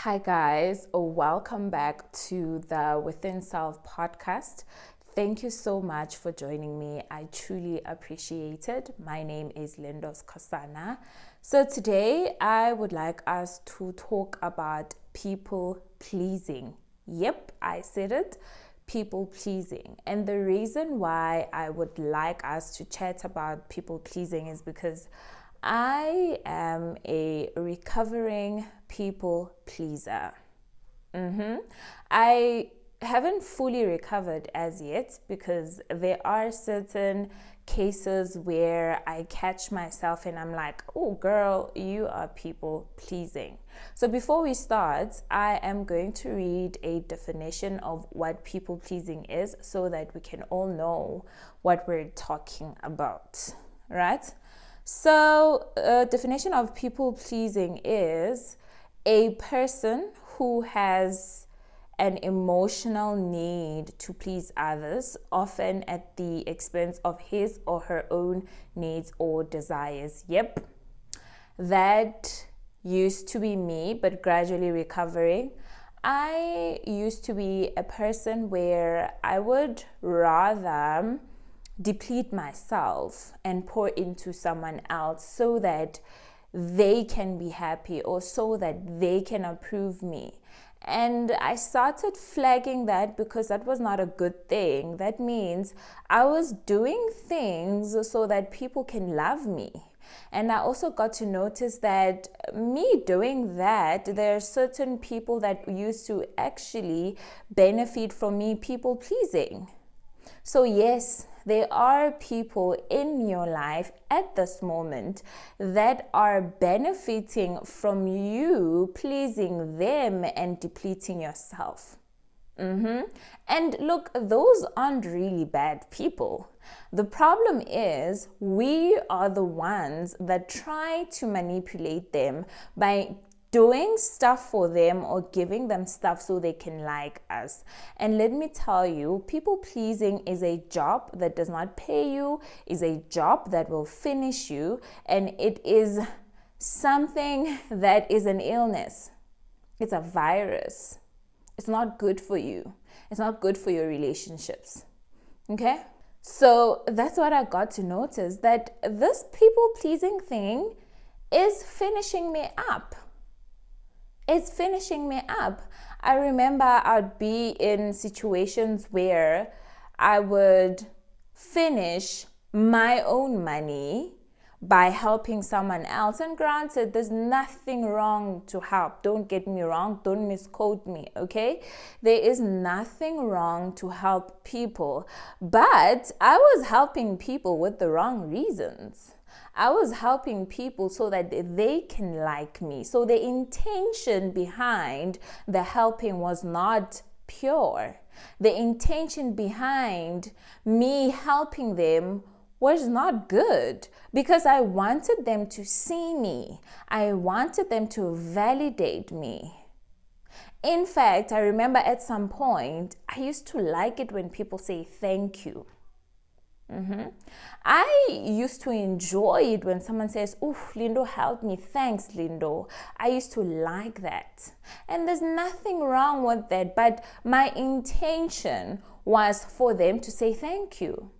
Hi, guys. Welcome back to the Within Self podcast. Thank you so much for joining me. I truly appreciate it. My name is Lindos Kosana. So, today I would like us to talk about people pleasing. Yep, I said it. People pleasing. And the reason why I would like us to chat about people pleasing is because I am a recovering people pleaser. I haven't fully recovered as yet because there are certain cases where I catch myself and I'm like, oh girl, you are people pleasing. So before we start, I am going to read a definition of what people pleasing is so that we can all know what we're talking about, right? So, definition of people pleasing is a person who has an emotional need to please others, often at the expense of his or her own needs or desires. Yep, that used to be me, but gradually recovering. I used to be a person where I would rather deplete myself and pour into someone else so that they can be happy or so that they can approve me. And I started flagging that because that was not a good thing. That means I was doing things so that people can love me. And I also got to notice that me doing that, there are certain people that used to actually benefit from me people pleasing. So yes, there are people in your life at this moment that are benefiting from you pleasing them and depleting yourself. And look, those aren't really bad people. The problem is we are the ones that try to manipulate them by doing stuff for them or giving them stuff so they can like us. And let me tell you, people pleasing is a job that does not pay you, is a job that will finish you, and it is something that is an illness. It's a virus. It's not good for you. It's not good for your relationships. Okay? So that's what I got to notice, that this people pleasing thing is finishing me up. It's finishing me up. I remember I'd be in situations where I would finish my own money by helping someone else. And granted, there's nothing wrong to help. Don't get me wrong. Don't misquote me, okay? There is nothing wrong to help people. But I was helping people with the wrong reasons. I was helping people so that they can like me. So the intention behind the helping was not pure. The intention behind me helping them was not good because I wanted them to see me. I wanted them to validate me. In fact, I remember at some point, I used to like it when people say thank you. I used to enjoy it when someone says, "Oof, Lindo helped me. Thanks, Lindo." I used to like that. And there's nothing wrong with that, but my intention was for them to say thank you.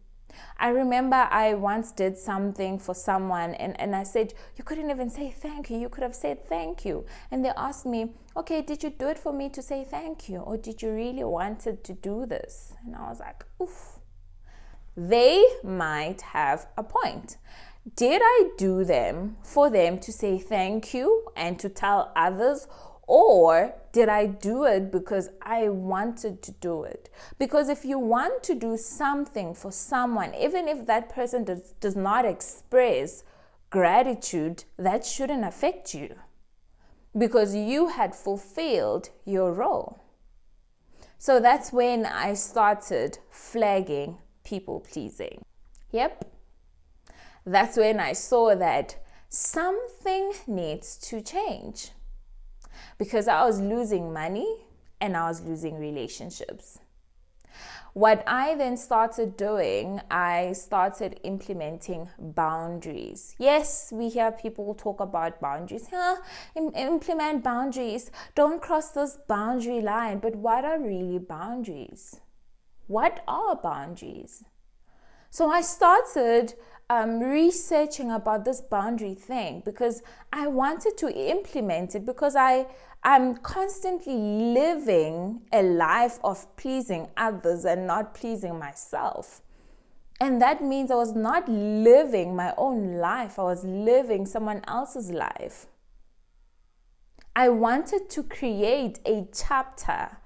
I remember I once did something for someone and I said, "You couldn't even say thank you. You could have said thank you." And they asked me, "Okay, did you do it for me to say thank you? Or did you really wanted to do this?" And I was like, oof. They might have a point. Did I do them for them to say thank you and to tell others? Or did I do it because I wanted to do it? Because if you want to do something for someone, even if that person does not express gratitude, that shouldn't affect you because you had fulfilled your role. So that's when I started flagging people pleasing. Yep. That's when I saw that something needs to change because I was losing money and I was losing relationships. What I then started doing, I started implementing boundaries. Yes, we hear people talk about boundaries. Implement boundaries. Don't cross this boundary line. But what are really boundaries? What are boundaries? So I started researching about this boundary thing because I wanted to implement it, because I'm constantly living a life of pleasing others and not pleasing myself. And that means I was not living my own life. I was living someone else's life. I wanted to create a chapter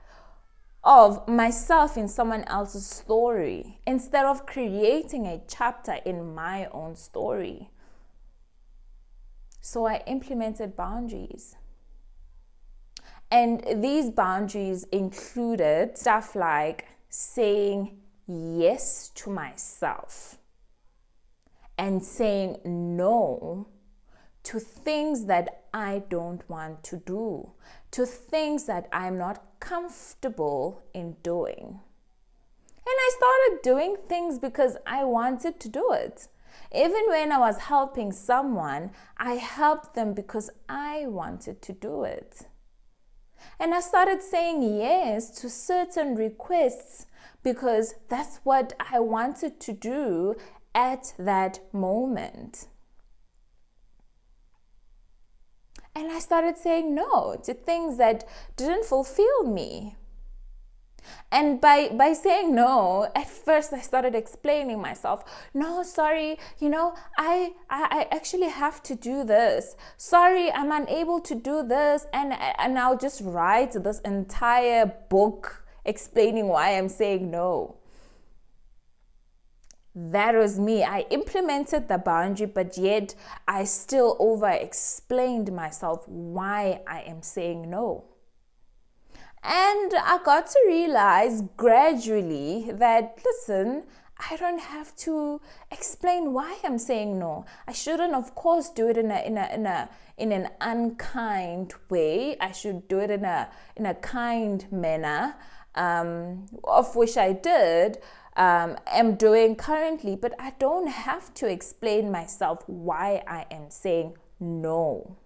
of myself in someone else's story instead of creating a chapter in my own story. So I implemented boundaries. And these boundaries included stuff like saying yes to myself and saying no to things that I don't want to do, to things that I'm not comfortable in doing. And I started doing things because I wanted to do it. Even when I was helping someone, I helped them because I wanted to do it. And I started saying yes to certain requests because that's what I wanted to do at that moment. And I started saying no to things that didn't fulfill me. And by saying no, at first I started explaining myself. No, sorry, I actually have to do this. Sorry, I'm unable to do this. And I'll just write this entire book explaining why I'm saying no. That was me. I implemented the boundary, but yet I still over-explained myself why I am saying no. And I got to realize gradually that, listen, I don't have to explain why I'm saying no. I shouldn't, of course, do it in an unkind way. I should do it in a kind manner, of which I did. Am doing currently, but I don't have to explain myself why I am saying no.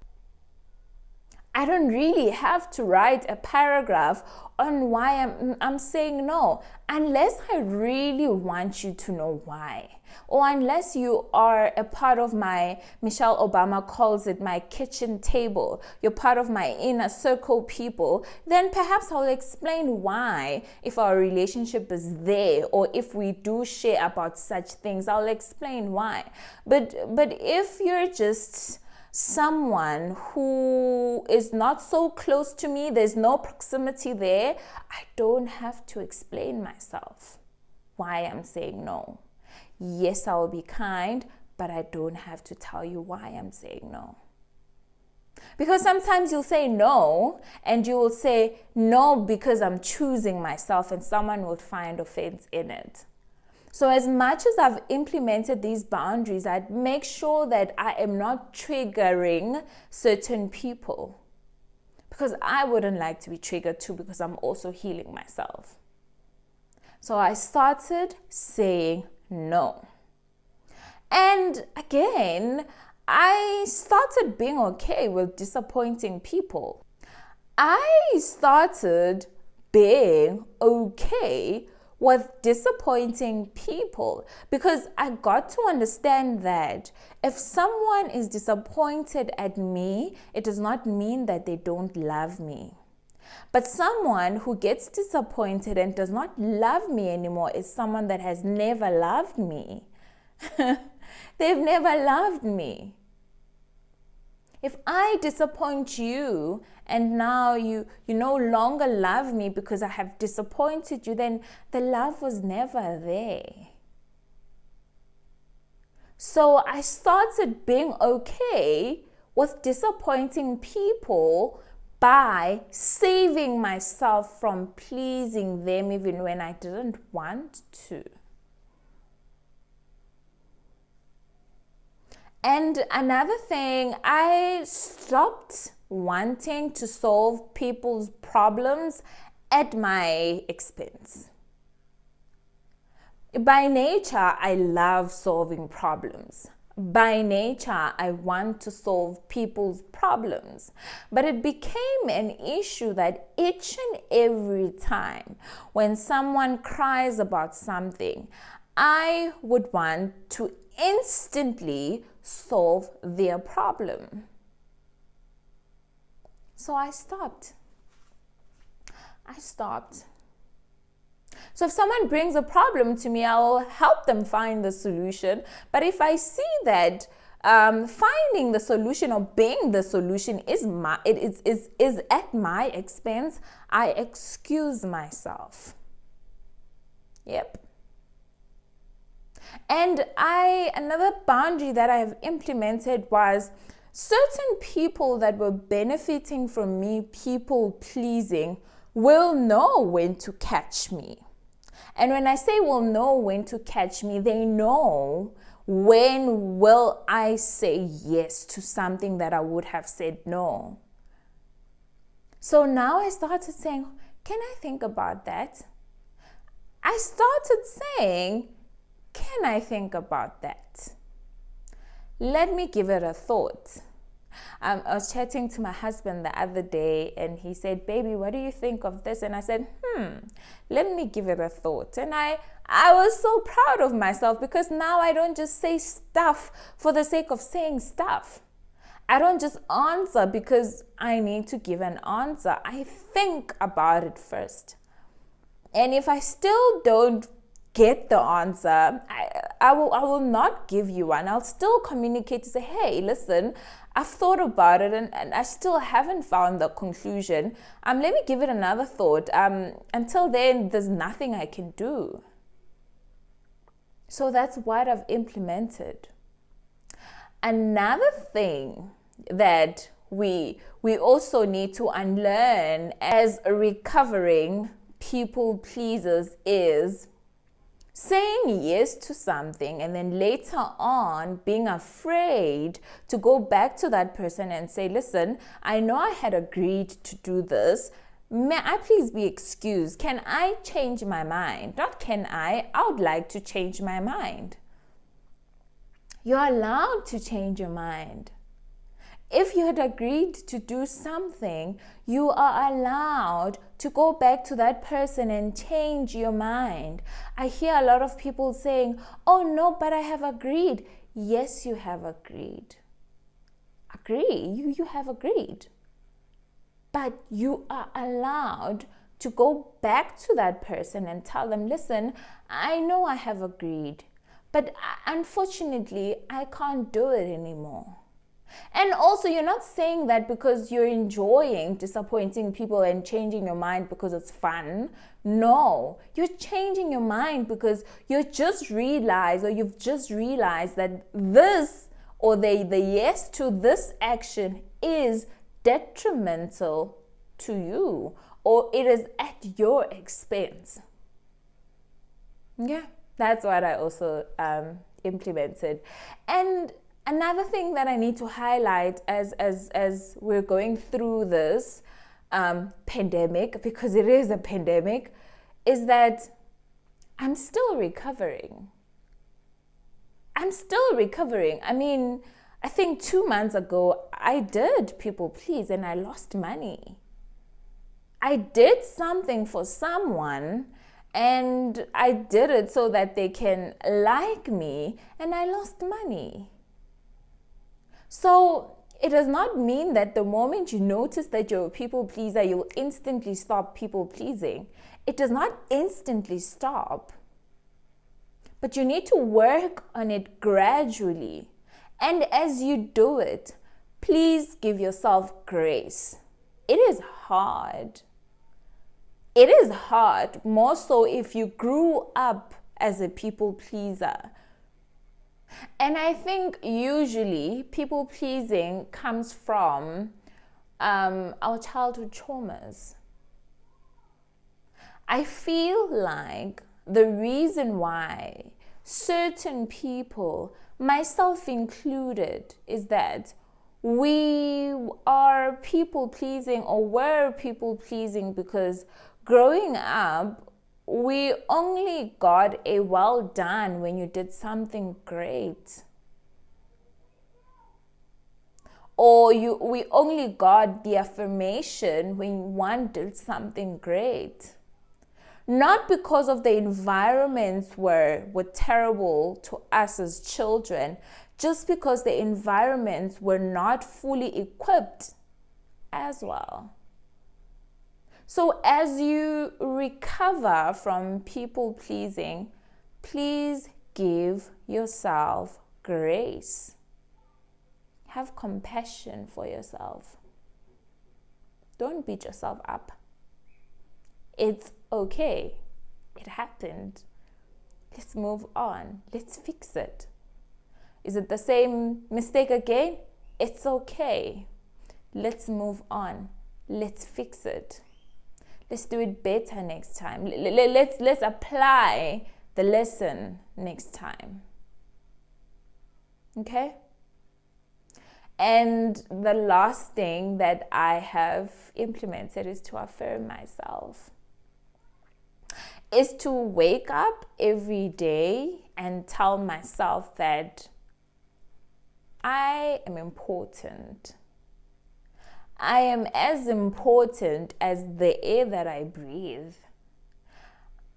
I don't really have to write a paragraph on why I'm saying no, unless I really want you to know why. Or unless you are a part of my, Michelle Obama calls it, my kitchen table, you're part of my inner circle people, then perhaps I'll explain why. If our relationship is there, or if we do share about such things, I'll explain why. But if you're just someone who is not so close to me, there's no proximity there, I don't have to explain myself why I'm saying no. Yes, I will be kind, but I don't have to tell you why I'm saying no. Because sometimes you'll say no, and you will say no because I'm choosing myself, and someone will find offense in it. So as much as I've implemented these boundaries, I'd make sure that I am not triggering certain people, because I wouldn't like to be triggered too, because I'm also healing myself. So I started saying no. And again, I started being okay with disappointing people. I started being okay with disappointing people, because I got to understand that if someone is disappointed at me, it does not mean that they don't love me. But someone who gets disappointed and does not love me anymore is someone that has never loved me. They've never loved me. If I disappoint you and now you no longer love me because I have disappointed you, then the love was never there. So I started being okay with disappointing people by saving myself from pleasing them even when I didn't want to. And another thing, I stopped wanting to solve people's problems at my expense. By nature, I love solving problems. By nature, I want to solve people's problems. But it became an issue that each and every time when someone cries about something, I would want to instantly solve their problem. So I stopped. So if someone brings a problem to me, I'll help them find the solution. But if I see that finding the solution or being the solution is at my expense, I excuse myself. Yep. And another boundary that I have implemented was certain people that were benefiting from me people pleasing will know when to catch me. And when I say will know when to catch me, they know when will I say yes to something that I would have said no. So now I started saying, can I think about that? I started saying, can I think about that? Let me give it a thought. I was chatting to my husband the other day and he said, baby, what do you think of this? And I said, let me give it a thought. And I was so proud of myself because now I don't just say stuff for the sake of saying stuff. I don't just answer because I need to give an answer. I think about it first. And if I still don't get the answer, I will not give you one. I'll still communicate to say, hey, listen, I've thought about it and I still haven't found the conclusion. Let me give it another thought. Until then, there's nothing I can do. So that's what I've implemented. Another thing that we also need to unlearn as recovering people pleasers is saying yes to something and then later on being afraid to go back to that person and say, listen, I know I had agreed to do this. May I please be excused? Can I change my mind? Not can I would like to change my mind. You're allowed to change your mind. If you had agreed to do something, you are allowed to go back to that person and change your mind. I hear a lot of people saying, oh no, but I have agreed. Yes, you have agreed. You have agreed. But you are allowed to go back to that person and tell them, listen, I know I have agreed, but unfortunately, I can't do it anymore. And also, you're not saying that because you're enjoying disappointing people and changing your mind because it's fun. No, you're changing your mind because you've just realized that this or the yes to this action is detrimental to you or it is at your expense. Yeah, that's what I also implemented. And another thing that I need to highlight as we're going through this pandemic, because it is a pandemic, is that I'm still recovering. I mean, I think 2 months ago, I did people please and I lost money. I did something for someone and I did it so that they can like me and I lost money. So it does not mean that the moment you notice that you're a people pleaser, you'll instantly stop people pleasing. It does not instantly stop. But you need to work on it gradually. And as you do it, please give yourself grace. It is hard. It is hard, more so if you grew up as a people pleaser. And I think usually people pleasing comes from our childhood traumas. I feel like the reason why certain people, myself included, is that we are people pleasing or were people pleasing because growing up, we only got a well done when you did something great. Or we only got the affirmation when one did something great. Not because of the environments were terrible to us as children, just because the environments were not fully equipped as well. So as you recover from people pleasing, please give yourself grace. Have compassion for yourself. Don't beat yourself up. It's okay. It happened. Let's move on. Let's fix it. Is it the same mistake again? It's okay. Let's move on. Let's fix it. Let's do it better next time. Let's apply the lesson next time. Okay? And the last thing that I have implemented is to affirm myself. Is to wake up every day and tell myself that I am important. I am as important as the air that I breathe.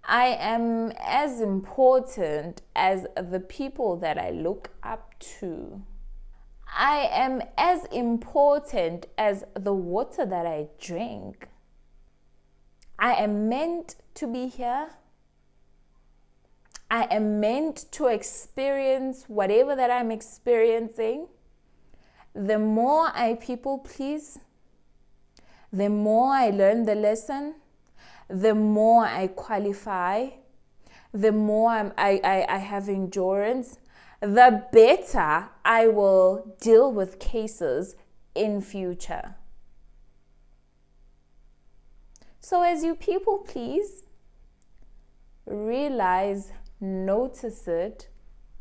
I am as important as the people that I look up to. I am as important as the water that I drink. I am meant to be here. I am meant to experience whatever that I'm experiencing. The more I people please, the more I learn the lesson, the more I qualify, the more I have endurance, the better I will deal with cases in future. So as you people please, realize, notice it,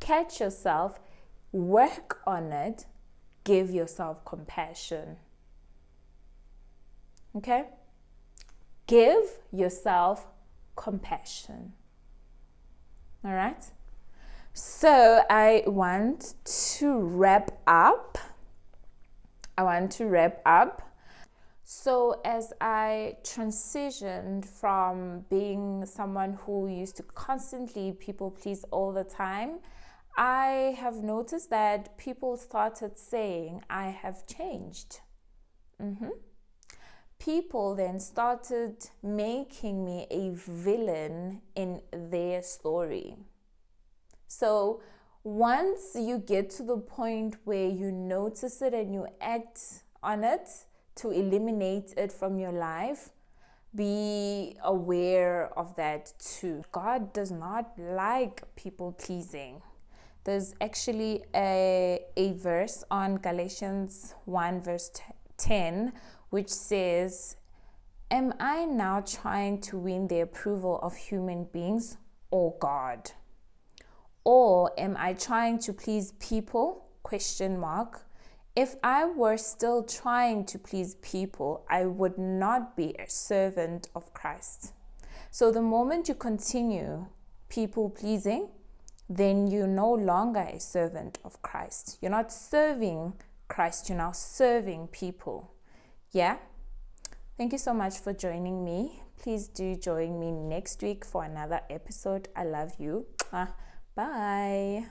catch yourself, work on it, give yourself compassion. Okay? Give yourself compassion. All right? So I want to wrap up. So as I transitioned from being someone who used to constantly people please all the time, I have noticed that people started saying I have changed. People then started making me a villain in their story. So once you get to the point where you notice it and you act on it to eliminate it from your life, be aware of that too. God does not like people pleasing. There's actually a verse on Galatians 1 verse 10 which says, "Am I now trying to win the approval of human beings or God? Or am I trying to please people? ? If I were still trying to please people, I would not be a servant of Christ." So the moment you continue people pleasing, then you're no longer a servant of Christ. You're not serving Christ, you're now serving people. Yeah? Thank you so much for joining me. Please do join me next week for another episode. I love you. Bye.